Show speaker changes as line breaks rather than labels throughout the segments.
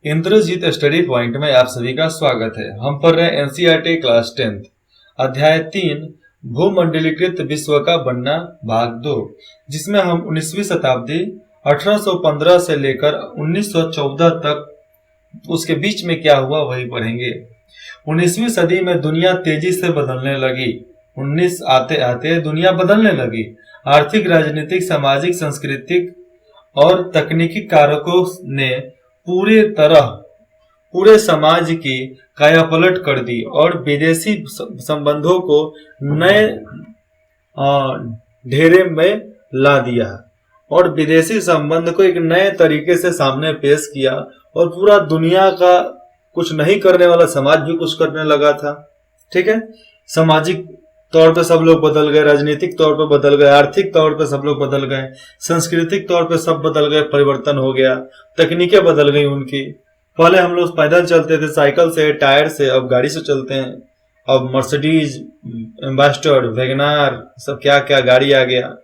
Indrajit study point में आप सभी का स्वागत है। हम पढ़ रहे हैं एनसीईआरटी क्लास 10 अध्याय 3 भूमंडलीकृत विश्व का बनना भाग 2, जिसमें हम 19वीं शताब्दी 1815 से लेकर 1914 तक उसके बीच में क्या हुआ वही पढ़ेंगे। 19वीं सदी में दुनिया तेजी से बदलने लगी। 19 आते आते दुनिया बदलने लगी। आर्थिक, राजनीतिक, सामाजिक, सांस्कृतिक और तकनीकी कारकों ने पूरे समाज की कायापलट कर दी और विदेशी संबंधों को नए ढेरे में ला दिया और विदेशी संबंध को एक नए तरीके से सामने पेश किया और पूरा दुनिया का कुछ नहीं करने वाला समाज भी कुछ करने लगा था। ठीक है, सामाजिक तौर पे सब लोग बदल गए, राजनीतिक तौर पे बदल गए, आर्थिक तौर पे सब लोग बदल गए, सांस्कृतिक तौर पे सब बदल गए, परिवर्तन हो गया, तकनीकें बदल गई उनकी। पहले हम लोग पैदल चलते थे, साइकिल से, टायर से, अब गाड़ी से चलते हैं। अब मर्सिडीज, एम्बेसडर, वैगनार, सब क्या क्या गाड़ी आ गया।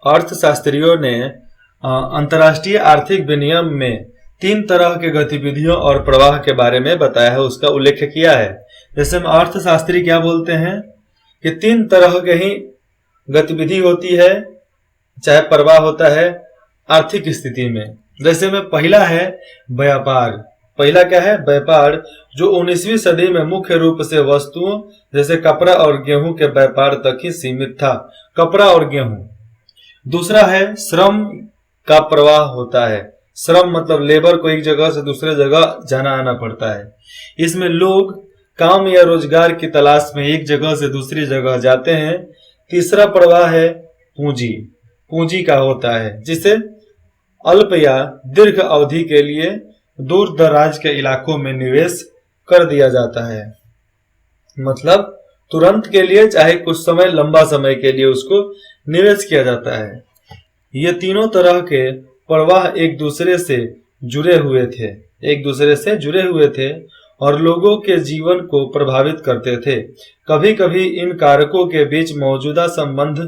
अर्थशास्त्रियों ने अंतर्राष्ट्रीय आर्थिक विनिमय में 3 तरह के गतिविधियों और प्रवाह के बारे में बताया है, उसका उल्लेख किया है। जैसे हम अर्थशास्त्री क्या बोलते हैं कि 3 तरह की ही गतिविधि होती है, चाहे प्रवाह होता है आर्थिक स्थिति में। जैसे में पहला है व्यापार। पहला क्या है? व्यापार, जो 19वीं सदी में मुख्य रूप से वस्तुओं जैसे कपड़ा और गेहूं के व्यापार तक ही सीमित था। कपड़ा और गेहूं। दूसरा है श्रम का प्रवाह होता है। श्रम मतलब लेबर को एक जगह से दूसरे जगह जाना आना पड़ता है। इसमें लोग काम या रोजगार की तलाश में एक जगह से दूसरी जगह जाते हैं। तीसरा प्रवाह है पूंजी। पूंजी का होता है जिसे अल्प या दीर्घ अवधि के लिए दूर दराज के इलाकों में निवेश कर दिया जाता है। मतलब तुरंत के लिए, चाहे कुछ समय, लंबा समय के लिए उसको निवेश किया जाता है। ये तीनों तरह के प्रवाह एक दूसरे से जुड़े हुए थे और लोगों के जीवन को प्रभावित करते थे। कभी कभी इन कारकों के बीच मौजूदा संबंध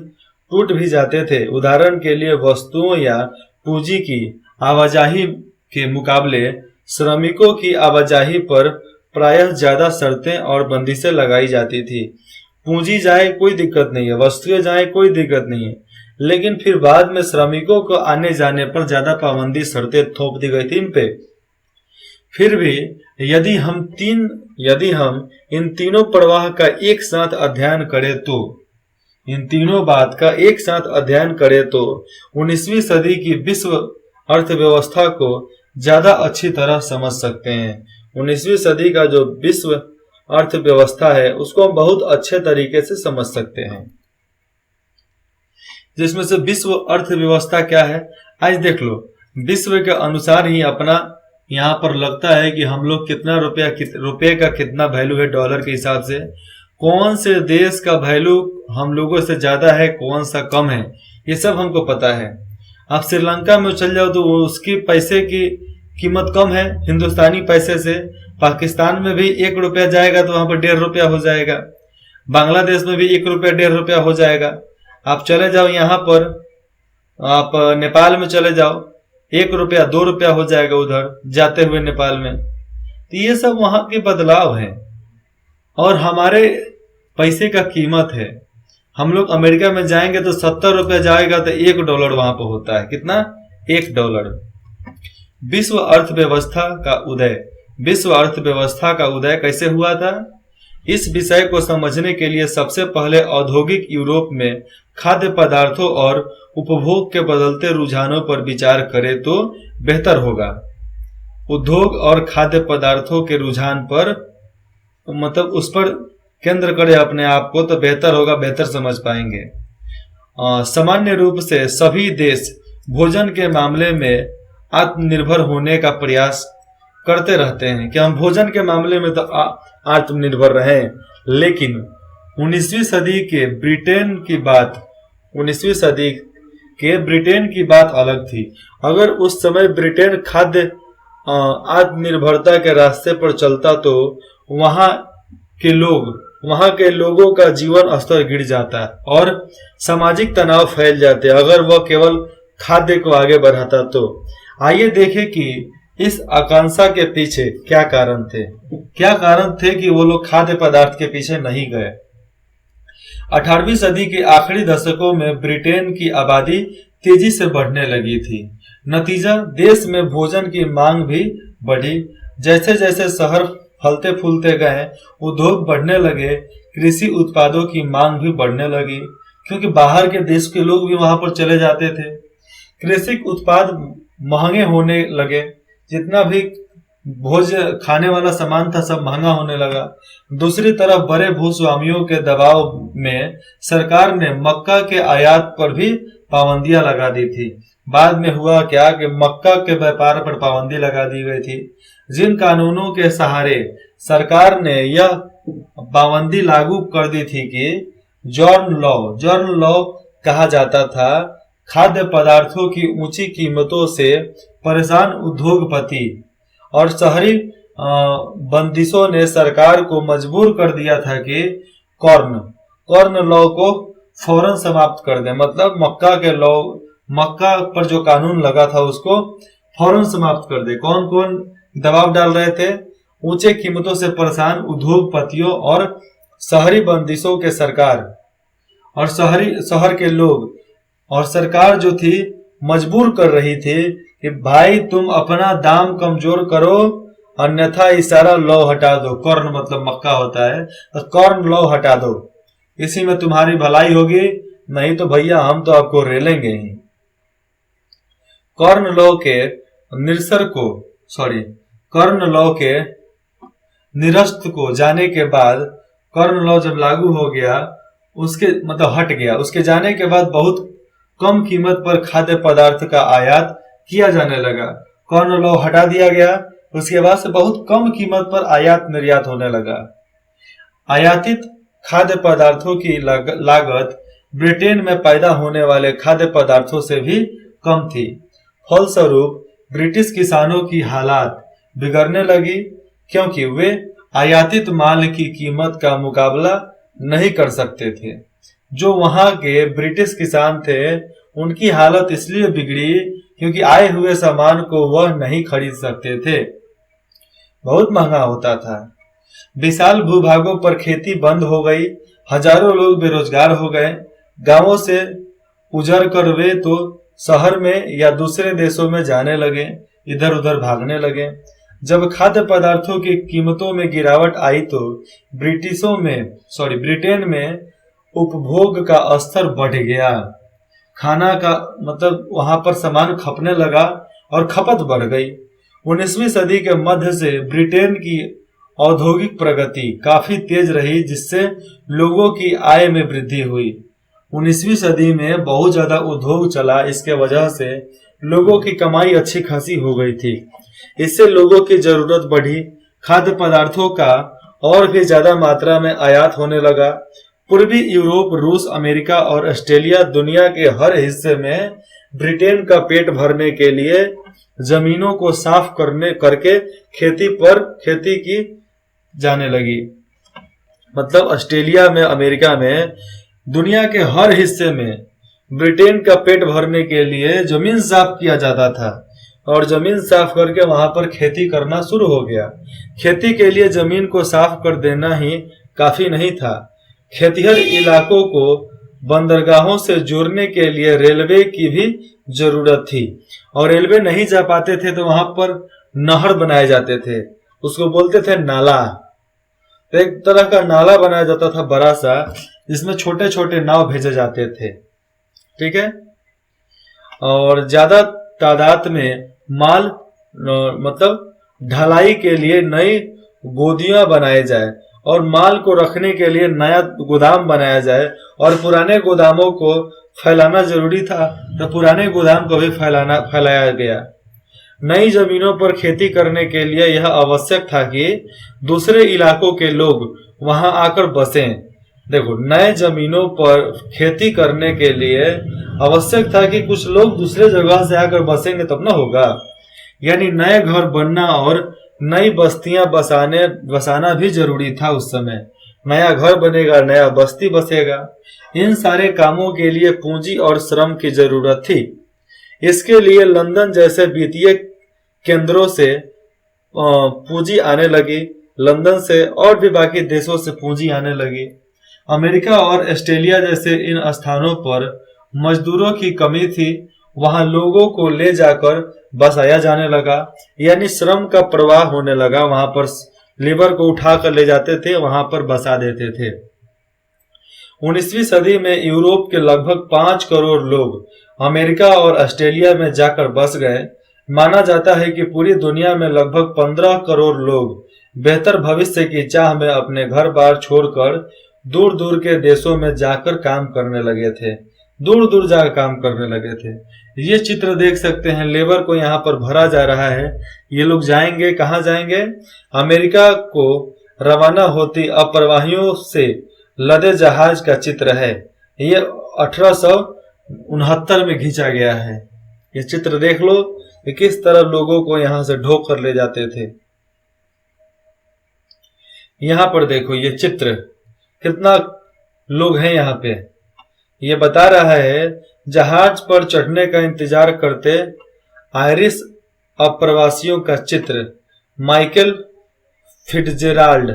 टूट भी जाते थे। उदाहरण के लिए वस्तुओं या पूंजी की आवाजाही के मुकाबले श्रमिकों की आवाजाही पर प्रायः ज्यादा शर्तें और बंदिशें लगाई जाती थी। पूंजी जाए कोई दिक्कत नहीं है, वस्तुएं जाए कोई दिक्कत नहीं है, लेकिन फिर बाद में श्रमिकों को आने जाने पर ज्यादा पाबंदी, शर्तें थोप दी गई थी इन पे। फिर भी यदि हम इन तीनों प्रवाह का एक साथ अध्ययन करें तो 19वीं सदी की विश्व अर्थव्यवस्था को ज्यादा अच्छी तरह समझ सकते हैं। 19वीं सदी का जो विश्व अर्थव्यवस्था है उसको हम बहुत अच्छे तरीके से समझ सकते हैं। जिसमें से विश्व अर्थव्यवस्था क्या है आज देख लो। विश्व के अनुसार ही अपना यहाँ पर लगता है कि हम लोग कितना रुपये का कितना वैल्यू है डॉलर के हिसाब से, कौन से देश का वैल्यू हम लोगों से ज्यादा है, कौन सा कम है, ये सब हमको पता है। आप श्रीलंका में चल जाओ तो उसकी पैसे की कीमत कम है हिंदुस्तानी पैसे से। पाकिस्तान में भी 1 रुपया जाएगा तो वहां पर 1.5 रुपया हो जाएगा। बांग्लादेश में भी 1 रुपया 1.5 रुपया हो जाएगा। आप चले जाओ यहाँ पर, आप नेपाल में चले जाओ, 1 रुपया 2 रुपया हो जाएगा उधर जाते हुए नेपाल में। तो ये सब वहां के बदलाव हैं और हमारे पैसे का कीमत है। हम लोग अमेरिका में जाएंगे तो 70 रुपया जाएगा तो $1 वहां पर होता है। कितना? $1। विश्व अर्थव्यवस्था का उदय कैसे हुआ था? इस विषय को समझने के लिए सबसे पहले औद्योगिक यूरोप में खाद्य पदार्थों और उपभोग के बदलते रुझानों पर विचार करें तो बेहतर होगा। उद्योग और खाद्य पदार्थों के रुझान पर, मतलब उस पर केंद्र करें अपने आप को तो बेहतर होगा, बेहतर समझ पाएंगे। सामान्य रूप से सभी देश भोजन के मामले में आत्मनिर्भर होने का प्रयास करते रहते हैं कि हम भोजन के मामले में तो आत्मनिर्भर रहें, लेकिन 19वीं सदी के ब्रिटेन की बात अलग थी। अगर उस समय ब्रिटेन खाद्य आत्मनिर्भरता के रास्ते पर चलता तो वहां के लोगों का जीवन स्तर गिर जाता और सामाजिक तनाव फैल जाते अगर वह केवल खाद्य को आगे बढ़ाता तो। आइए देखें कि इस आकांक्षा के पीछे क्या कारण थे? क्या कारण थे कि वो लोग खाद्य पदार्थ के पीछे नहीं गए? 18वीं सदी के आखिरी दशकों में ब्रिटेन की आबादी तेजी से बढ़ने लगी थी। नतीजा, देश में भोजन की मांग भी बढ़ी। जैसे जैसे शहर फलते फूलते गए, उद्योग बढ़ने लगे, कृषि उत्पादों की मांग भी बढ़ने लगी, क्योंकि बाहर के देश के लोग भी वहां पर चले जाते थे। कृषि उत्पाद महंगे होने लगे, जितना भी भोज खाने वाला सामान था सब महंगा होने लगा। दूसरी तरफ बड़े भूस्वामियों के दबाव में सरकार ने मक्का के आयात पर भी पाबंदियां लगा दी थी। बाद में हुआ क्या कि मक्का के व्यापार पर पाबंदी लगा दी गई थी। जिन कानूनों के सहारे सरकार ने यह पाबंदी लागू कर दी थी कि जॉर्न लॉ कहा जाता था, खाद्य पदार्थों की ऊंची कीमतों से परेशान उद्योगपति और शहरी बंदिशों ने सरकार को मजबूर कर दिया था कि कॉर्न लॉ को फौरन समाप्त कर दे। मतलब मक्का पर जो कानून लगा था उसको फौरन समाप्त कर दे। कौन कौन दबाव डाल रहे थे? ऊंचे कीमतों से परेशान उद्योगपतियों और शहरी बंदिशों के सरकार और शहर के लोग, और सरकार जो थी मजबूर कर रही थी कि भाई तुम अपना दाम कमजोर करो, अन्यथा ये सारा लॉ हटा दो। कॉर्न मतलब मक्का होता है, तो कॉर्न लॉ हटा दो, इसी में तुम्हारी भलाई होगी, नहीं तो भैया हम तो आपको रेलेंगे ही। कॉर्न लॉ के निरस्त को जाने के बाद, कॉर्न लॉ जब लागू हो गया, उसके मतलब हट गया, उसके जाने के बाद बहुत कम कीमत पर खाद्य पदार्थ का आयात किया जाने लगा। कॉर्न लॉ हटा दिया गया, उसके बाद से बहुत कम कीमत पर आयात निर्यात होने लगा। आयातित खाद्य पदार्थों की लागत ब्रिटेन में पैदा होने वाले खाद्य पदार्थों से भी कम थी। फलस्वरूप ब्रिटिश किसानों की हालात बिगड़ने लगी, क्योंकि वे आयातित माल की कीमत का मुकाबला नहीं कर सकते थे। जो वहां के ब्रिटिश किसान थे उनकी हालत इसलिए बिगड़ी क्योंकि आए हुए सामान को वह नहीं खरीद सकते थे, बहुत महंगा होता था। विशाल भूभागों पर खेती बंद हो गई, हजारों लोग बेरोजगार हो गए। गांवों से उजड़ कर वे तो शहर में या दूसरे देशों में जाने लगे, इधर उधर भागने लगे। जब खाद्य पदार्थों की कीमतों में गिरावट आई तो ब्रिटेन में उपभोग का स्तर बढ़ गया। खाना का मतलब वहां पर सामान खपने लगा और खपत बढ़ गई। 19वीं सदी के मध्य से ब्रिटेन की औद्योगिक प्रगति काफी तेज रही, जिससे लोगों की आय में वृद्धि हुई। 19वीं सदी में बहुत ज्यादा उद्योग चला, इसके वजह से लोगों की कमाई अच्छी खासी हो गई थी। इससे लोगों की जरूरत बढ़ी, खाद्य पदार्थों का और भी ज्यादा मात्रा में आयात होने लगा। पूर्वी यूरोप, रूस, अमेरिका और ऑस्ट्रेलिया दुनिया के हर हिस्से में ब्रिटेन का पेट भरने के लिए जमीनों को साफ करके खेती की जाने लगी। मतलब ऑस्ट्रेलिया में, अमेरिका में, दुनिया के हर हिस्से में ब्रिटेन का पेट भरने के लिए जमीन साफ किया जाता था, और जमीन साफ करके वहां पर खेती करना शुरू हो गया। खेती के लिए जमीन को साफ कर देना ही काफी नहीं था, खेतिहर इलाकों को बंदरगाहों से जोड़ने के लिए रेलवे की भी जरूरत थी, और रेलवे नहीं जा पाते थे तो वहां पर नहर बनाए जाते थे, उसको बोलते थे नाला। तो एक तरह का नाला बनाया जाता था बड़ा सा, जिसमें छोटे छोटे नाव भेजे जाते थे, ठीक है। और ज्यादा तादाद में माल मतलब ढलाई के लिए नई गोदियां बनाए जाए, और माल को रखने के लिए नया गोदाम बनाया जाए, और पुराने गोदामों को फैलाना जरूरी था, तो पुराने गोदाम को भी फैलाया गया। नई जमीनों पर खेती करने के लिए यह आवश्यक था कि दूसरे इलाकों के लोग वहां आकर बसें। देखो, नए जमीनों पर खेती करने के लिए आवश्यक था कि कुछ लोग दूसरे जगह से आकर बसेंगे तब ना होगा। यानी नए घर बनना और नई बस्तियां बसाना भी जरूरी था उस समय। नया घर बनेगा, नया बस्ती बसेगा। इन सारे कामों के लिए पूंजी और श्रम की जरूरत थी। इसके लिए लंदन जैसे वित्तीय केंद्रों से पूंजी आने लगी, लंदन से और भी बाकी देशों से पूंजी आने लगी। अमेरिका और ऑस्ट्रेलिया जैसे इन स्थानों पर मजदूरों की कमी थी, वहां लोगों को ले जाकर बसाया जाने लगा, यानी श्रम का प्रवाह होने लगा। वहां पर लेबर को उठा कर ले जाते थे, वहां पर बसा देते थे। 19वीं सदी में यूरोप के लगभग 5 करोड़ लोग अमेरिका और ऑस्ट्रेलिया में जाकर बस गए। माना जाता है कि पूरी दुनिया में लगभग 15 करोड़ लोग बेहतर भविष्य की चाह में अपने घर बार छोड़कर दूर दूर के देशों में जाकर काम करने लगे थे, दूर दूर जाकर काम करने लगे थे। ये चित्र देख सकते हैं, लेबर को यहाँ पर भरा जा रहा है। ये लोग जाएंगे, कहाँ जाएंगे? अमेरिका को रवाना होती अप्रवाहियों से लदे जहाज का चित्र है। ये 1869 में खींचा गया है। ये चित्र देख लो कि किस तरह लोगों को यहां से ढोक कर ले जाते थे। यहां पर देखो ये चित्र, कितना लोग हैं यहाँ पे। ये बता रहा है जहाज पर चढ़ने का इंतजार करते आयरिश अप्रवासियों का चित्र। माइकल फिट्जजेराल्ड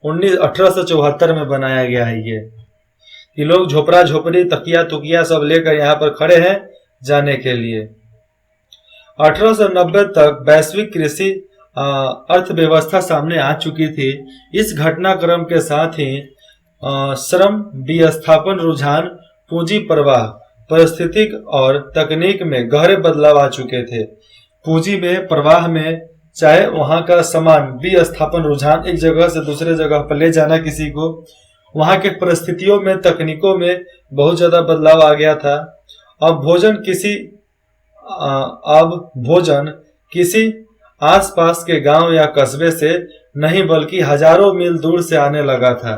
1874 में बनाया गया है। ये लोग झोपड़ा झोपड़ी तकिया तुकिया सब लेकर यहाँ पर खड़े हैं जाने के लिए। 1890 तक वैश्विक कृषि अर्थव्यवस्था सामने आ चुकी थी। इस घटनाक्रम के साथ ही श्रम विस्थापन, रुझान, पूंजी प्रवाह, पारिस्थितिक और तकनीक में गहरे बदलाव आ चुके थे। पूंजी में, प्रवाह में, चाहे वहां का समान विस्थापन, रुझान, एक जगह से दूसरे जगह पर ले जाना किसी को, वहां के परिस्थितियों में, तकनीकों में बहुत ज्यादा बदलाव आ गया था। अब भोजन किसी आसपास के गांव या कस्बे से नहीं बल्कि हजारों मील दूर से आने लगा था।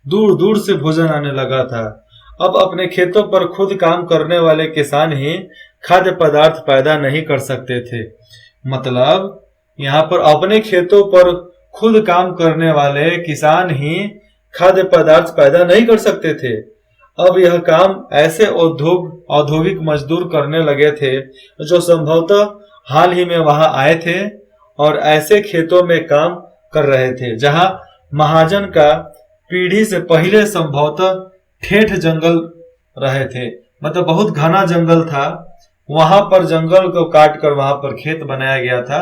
दूर दूर से भोजन आने लगा था। अब अपने खेतों पर खुद काम करने वाले किसान ही खाद्य पदार्थ पैदा नहीं कर सकते थे। मतलब यहाँ पर अपने खेतों पर खुद काम करने वाले किसान ही खाद्य पदार्थ पैदा नहीं कर सकते थे। अब यह काम ऐसे औद्योगिक मजदूर करने लगे थे जो संभवतः हाल ही में वहां आए थे और ऐसे खेतों में काम कर रहे थे जहां महाजन का पीढ़ी से पहले संभवतः ठेठ जंगल रहे थे। मतलब बहुत घना जंगल था, वहां पर जंगल को काट कर वहां पर खेत बनाया गया था,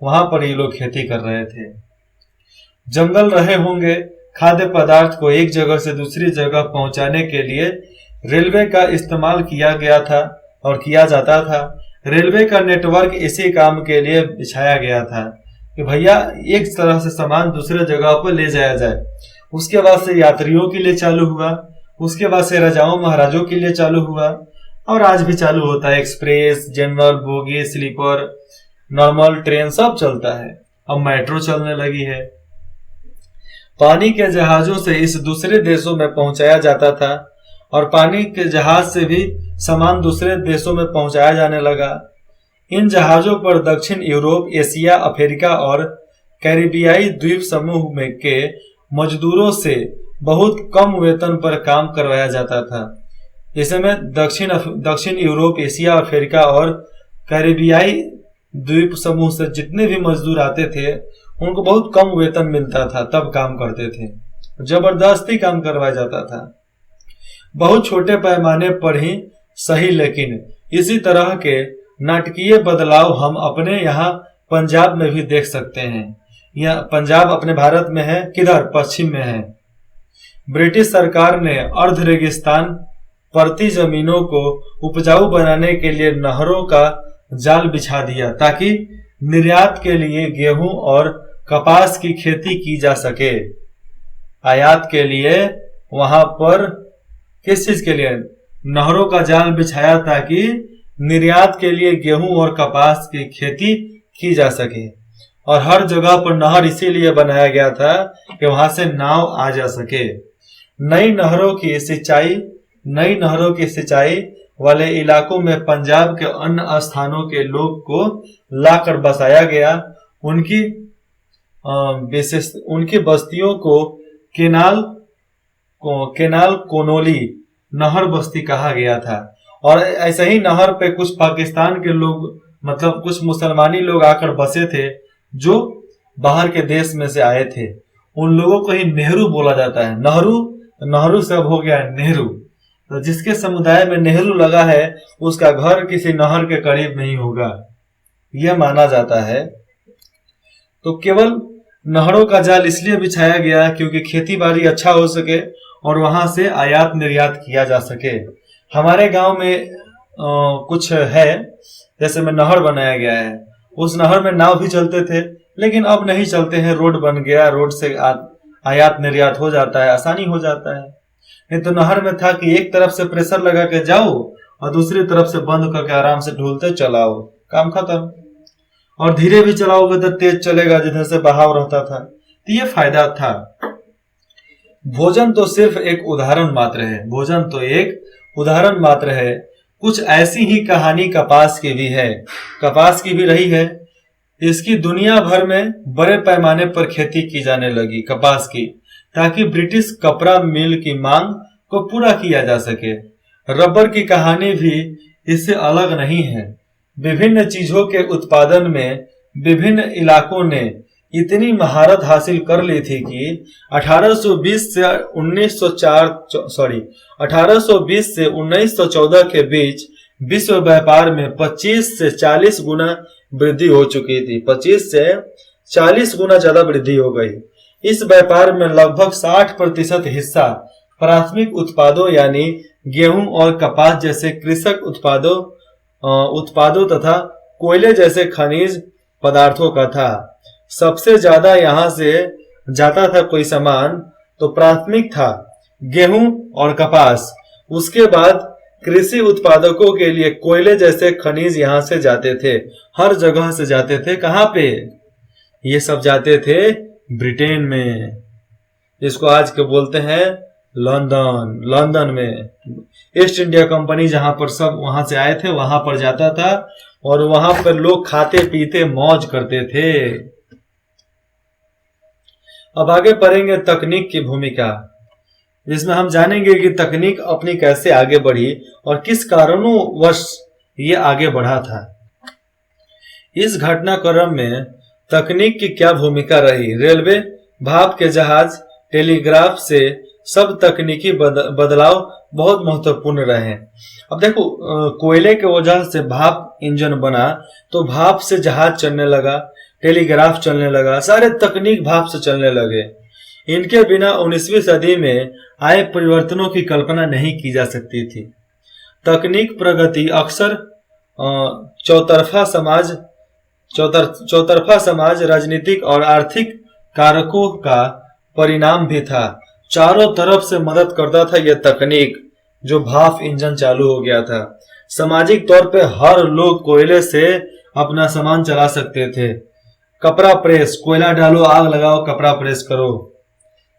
वहां पर ये लोग खेती कर रहे थे। जंगल रहे होंगे। खाद्य पदार्थ को एक जगह से दूसरी जगह पहुंचाने के लिए रेलवे का इस्तेमाल किया गया था और किया जाता था। रेलवे का नेटवर्क इसी काम के लिए बिछाया गया था कि भैया एक तरह से सामान दूसरे जगह पर ले जाया जाए। उसके बाद से यात्रियों के लिए चालू हुआ, उसके बाद से राजाओं महाराजों के लिए चालू हुआ और आज भी चालू होता है। Express, general, bogie, sleeper, normal train सब चलता है। अब मेट्रो चलने लगी है। पानी के जहाजों से इस दूसरे देशों में पहुंचाया जाता था और पानी के जहाज से भी सामान दूसरे देशों में पहुंचाया जाने लगा। इन जहाजों पर दक्षिण यूरोप, एशिया, अफ्रीका और कैरिबियाई द्वीप समूह में के मजदूरों से बहुत कम वेतन पर काम करवाया जाता था। इस समय दक्षिण यूरोप, एशिया, अफ्रीका और कैरिबियाई द्वीप समूह से जितने भी मजदूर आते थे उनको बहुत कम वेतन मिलता था, तब काम करते थे। जबरदस्ती काम करवाया जाता था, बहुत छोटे पैमाने पर ही सही। लेकिन इसी तरह के नाटकीय बदलाव हम अपने यहाँ पंजाब में भी देख सकते हैं। यह पंजाब अपने भारत में है, किधर? पश्चिम में है। ब्रिटिश सरकार ने अर्ध रेगिस्तान परती जमीनों को उपजाऊ बनाने के लिए नहरों का जाल बिछा दिया ताकि निर्यात के लिए गेहूं और कपास की खेती की जा सके। आयात के लिए वहां पर किस चीज के लिए? नहरों का जाल बिछाया ताकि निर्यात के लिए गेहूं और कपास की खेती की जा सके। और हर जगह पर नहर इसीलिए बनाया गया था कि वहां से नाव आ जा सके। नई नहरों की सिंचाई वाले इलाकों में पंजाब के अन्य स्थानों के लोग को लाकर बसाया गया। उनकी बस्तियों को केनाल कोनोली नहर बस्ती कहा गया था। और ऐसे ही नहर पे कुछ पाकिस्तान के लोग मतलब कुछ मुसलमानी लोग आकर बसे थे जो बाहर के देश में से आए थे। उन लोगों को ही नेहरू बोला जाता है। नहरू से अब हो गया है नेहरू। तो जिसके समुदाय में नेहरू लगा है उसका घर किसी नहर के करीब नहीं होगा, यह माना जाता है। तो केवल नहरों का जाल इसलिए बिछाया गया क्योंकि खेती बाड़ी अच्छा हो सके और वहां से आयात निर्यात किया जा सके। हमारे गांव में कुछ है, जैसे में नहर बनाया गया है, उस नहर में नाव भी चलते थे, लेकिन अब नहीं चलते हैं। रोड बन गया, रोड से आयात निर्यात हो जाता है, आसानी हो जाता है। नहीं तो नहर में था कि एक तरफ से प्रेशर लगा के जाओ और दूसरी तरफ से बंद करके आराम से ढूलते चलाओ, काम खत्म। और धीरे भी चलाओगे तो तेज चलेगा जिधर से बहाव रहता था। तो ये फायदा था। भोजन तो सिर्फ एक उदाहरण मात्र है, भोजन तो एक उदाहरण मात्र है। कुछ ऐसी ही कहानी कपास की भी है, कपास की भी रही है। इसकी दुनिया भर में बड़े पैमाने पर खेती की जाने लगी कपास की, ताकि ब्रिटिश कपड़ा मिल की मांग को पूरा किया जा सके। रबर की कहानी भी इससे अलग नहीं है। विभिन्न चीजों के उत्पादन में विभिन्न इलाकों ने इतनी महारत हासिल कर ली थी कि 1820 से 1914 के बीच विश्व व्यापार में 25 से 40 गुना वृद्धि हो चुकी थी। 25 से 40 गुना ज्यादा वृद्धि हो गई। इस व्यापार में लगभग 60% हिस्सा प्राथमिक उत्पादों यानी गेहूं और कपास जैसे कृषक उत्पादों तथा कोयले जैसे खनिज पदार्थों का था। सबसे ज्यादा यहां से जाता था कोई सामान तो प्राथमिक था गेहूं और कपास। उसके बाद कृषि उत्पादकों के लिए कोयले जैसे खनिज यहां से जाते थे, हर जगह से जाते थे। कहां पे? ये सब जाते थे ब्रिटेन में, इसको आज के बोलते हैं लंदन में। ईस्ट इंडिया कंपनी जहां पर सब वहां से आए थे वहां पर जाता था और वहां पर लोग खाते पीते मौज करते थे। अब आगे पढ़ेंगे तकनीक की भूमिका, जिसमें हम जानेंगे कि तकनीक अपनी कैसे आगे बढ़ी और किस कारणों वश ये आगे बढ़ा था। इस घटनाक्रम में तकनीक की क्या भूमिका रही? रेलवे, भाप के जहाज, टेलीग्राफ से सब तकनीकी बदलाव बहुत महत्वपूर्ण रहे। अब देखो, कोयले के वजह से भाप इंजन बना तो भाप से जहाज चलने लगा, टेलीग्राफ चलने लगा, सारे तकनीक भाप से चलने लगे। इनके बिना 19वीं सदी में आए परिवर्तनों की कल्पना नहीं की जा सकती थी। तकनीक प्रगति अक्सर चौतरफा समाज, राजनीतिक और आर्थिक कारकों का परिणाम भी था। चारों तरफ से मदद करता था यह तकनीक जो भाप इंजन चालू हो गया था। सामाजिक तौर पे हर लोग कोयले से अपना सामान चला सकते थे। कपड़ा प्रेस, कोयला डालो, आग लगाओ, कपड़ा प्रेस करो।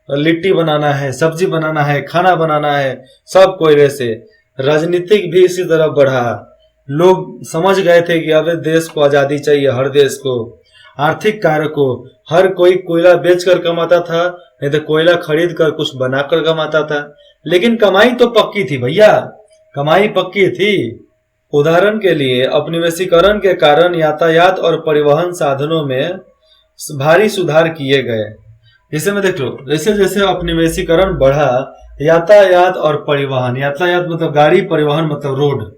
लिट्टी बनाना है, सब्जी बनाना है, खाना बनाना है, सब कोयले से। राजनीतिक भी इसी तरफ बढ़ा। लोग समझ गए थे कि अब देश को आजादी चाहिए, हर देश को। आर्थिक कारकों, हर कोई कोयला बेचकर कमाता था, नहीं तो कोयला खरीद कर कुछ बनाकर कमाता था। लेकिन कमाई तो पक्की थी भैया, कमाई पक्की थी। उदाहरण के लिए औपनिवेशीकरण के कारण यातायात और परिवहन साधनों में भारी सुधार किए गए। जैसे में देख लो, जैसे जैसे औपनिवेशीकरण बढ़ा, यातायात और परिवहन, यातायात मतलब गाड़ी, परिवहन मतलब रोड,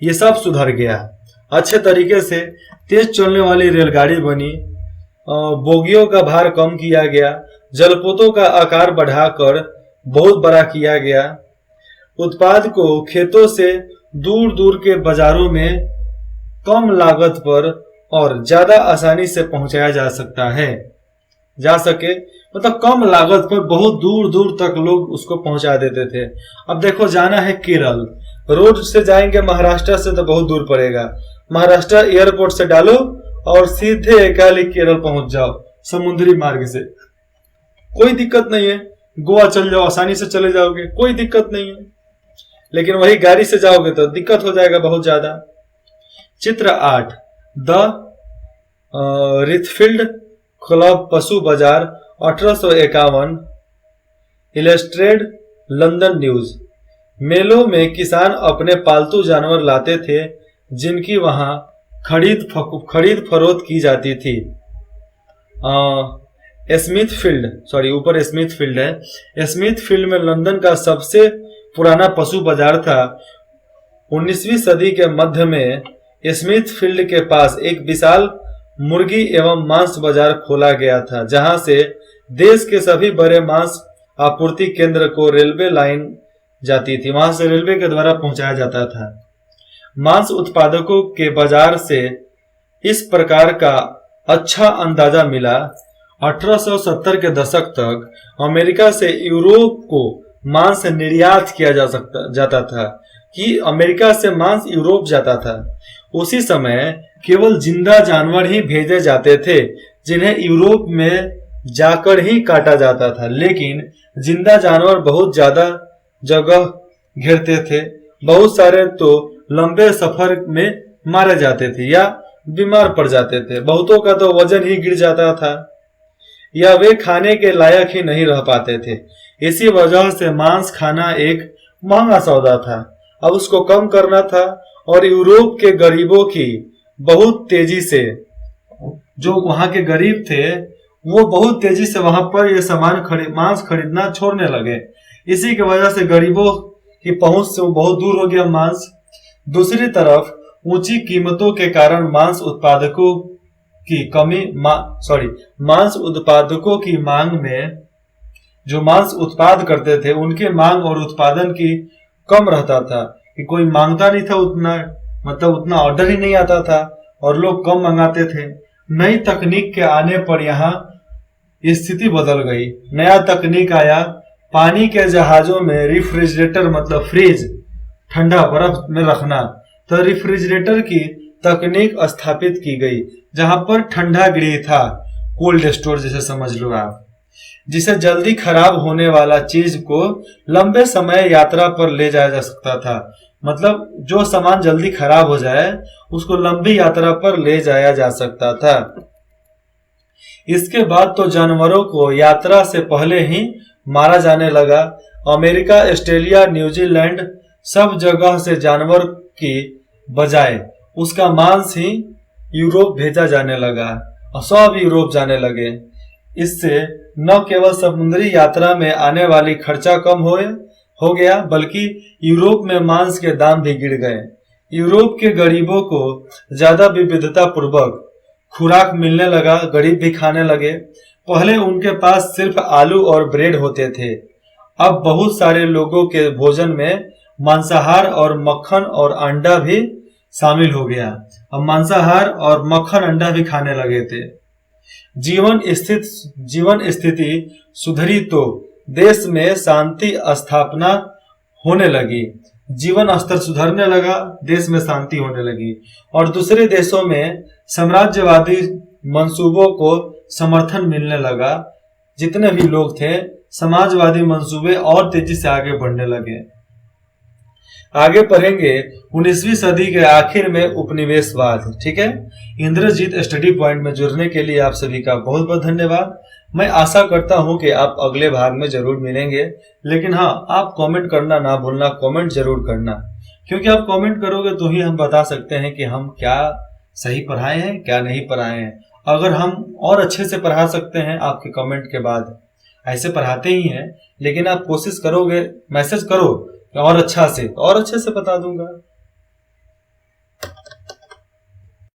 ये सब सुधर गया अच्छे तरीके से। तेज चलने वाली रेलगाड़ी बनी, बोगियों का भार कम किया गया, जलपोतों का आकार बढ़ाकर बहुत बड़ा किया गया। उत्पाद को खेतों से दूर दूर के बाजारों में कम लागत पर और ज्यादा आसानी से पहुंचाया जा सके, मतलब कम लागत पर बहुत दूर दूर तक लोग उसको पहुंचा देते थे। अब देखो, जाना है केरल, रोड से जाएंगे महाराष्ट्र से तो बहुत दूर पड़ेगा। महाराष्ट्र एयरपोर्ट से डालो और सीधे एकाली केरल पहुंच जाओ समुद्री मार्ग से, कोई दिक्कत नहीं है। गोवा चल जाओ, आसानी से चले जाओगे, कोई दिक्कत नहीं है। लेकिन वही गाड़ी से जाओगे तो दिक्कत हो जाएगा बहुत ज्यादा। चित्र 8, द रिथफील्ड क्लब पशु बाजार 1851, इलस्ट्रेटेड लंदन न्यूज। मेलों में किसान अपने पालतू जानवर लाते थे जिनकी वहां खरीद फरोख्त की जाती थी। ऊपर स्मिथ फील्ड है। स्मिथ फील्ड में लंदन का सबसे पुराना पशु बाजार था। 19वीं सदी के मध्य में स्मिथ फील्ड के पास एक विशाल मुर्गी एवं मांस बाजार खोला गया था, जहां से देश के सभी बड़े मांस आपूर्ति केंद्र को रेलवे लाइन जाती थी, वहां से रेलवे के द्वारा पहुंचाया जाता था। मांस उत्पादकों के बाजार से इस प्रकार का अच्छा अंदाजा मिला। 1870 के दशक तक अमेरिका से यूरोप को मांस निर्यात किया जाता था कि अमेरिका से मांस यूरोप जाता था। उसी समय केवल जिंदा जानवर ही भेजे जाते थे, जिन्हें यूरोप में जाकर ही काटा जाता था। लेकिन जिंदा जानवर बहुत ज्यादा जगह घेरते थे, बहुत सारे तो लंबे सफर में मारे जाते थे या बीमार पड़ जाते थे, बहुतों का तो वजन ही गिर जाता था या वे खाने के लायक ही नहीं रह पाते थे। इसी वजह से मांस खाना एक महंगा सौदा था। अब उसको कम करना था और यूरोप के गरीबों की बहुत तेजी से, जो वहां के गरीब थे वो बहुत तेजी से वहां पर ये मांस खरीदना छोड़ने लगे। इसी की वजह से गरीबों की पहुंच से बहुत दूर हो गया मांस। दूसरी तरफ ऊंची कीमतों के कारण मांस उत्पादकों की मांग में, जो मांस उत्पाद करते थे उनके मांग और उत्पादन की कम रहता था कि कोई मांगता नहीं था उतना, मतलब उतना ऑर्डर ही नहीं आता था और लोग कम मंगाते थे। नई तकनीक के आने पर यहाँ स्थिति बदल गई। नया तकनीक आया, पानी के जहाजों में रिफ्रिजरेटर मतलब फ्रिज, ठंडा बर्फ में रखना, तो रिफ्रिजरेटर की तकनीक स्थापित की गई, जहां पर ठंडा गृह था, कोल्ड स्टोर जैसे समझ लो आप, जिसे जल्दी खराब होने वाला चीज को लंबे समय यात्रा पर ले जाया जा सकता था। मतलब जो सामान जल्दी खराब हो जाए उसको लंबी यात्रा पर ले जाया जा सकता था। इसके बाद तो जानवरों को यात्रा से पहले ही मारा जाने लगा। अमेरिका, ऑस्ट्रेलिया, न्यूजीलैंड सब जगह से जानवर की बजाय उसका मांस ही यूरोप भेजा जाने लगा और सब यूरोप जाने लगे। इससे न केवल समुद्री यात्रा में आने वाली खर्चा कम हो गया, बल्कि यूरोप में मांस के दाम भी गिर गए। यूरोप के गरीबों को ज्यादा विविधता पूर्वक खुराक मिलने लगा, गरीब भी खाने लगे। पहले उनके पास सिर्फ आलू और ब्रेड होते थे, अब बहुत सारे लोगों के भोजन में मांसाहार और मक्खन और अंडा भी शामिल हो गया। अब मांसाहार और मक्खन अंडा भी खाने लगे थे। जीवन स्थिति सुधरी तो देश में शांति स्थापना होने लगी, जीवन स्तर सुधरने लगा, देश में शांति होने लगी और दूसरे देशों में साम्राज्यवादी मंसूबों को समर्थन मिलने लगा। जितने भी लोग थे समाजवादी मंसूबे और तेजी से आगे बढ़ने लगे। आगे पढ़ेंगे 19वीं सदी के आखिर में उपनिवेशवाद। ठीक है, इंद्रजीत स्टडी पॉइंट में जुड़ने के लिए आप सभी का बहुत बहुत धन्यवाद। मैं आशा करता हूं कि आप अगले भाग में जरूर मिलेंगे, लेकिन हाँ, आप कमेंट करना ना भूलना, कमेंट जरूर करना, क्योंकि आप कमेंट करोगे तो ही हम बता सकते हैं कि हम क्या सही पढ़ाए हैं, क्या नहीं पढ़ाए हैं। अगर हम और अच्छे से पढ़ा सकते हैं आपके कमेंट के बाद, ऐसे पढ़ाते ही हैं, लेकिन आप कोशिश करोगे, मैसेज करो और अच्छे से बता दूंगा।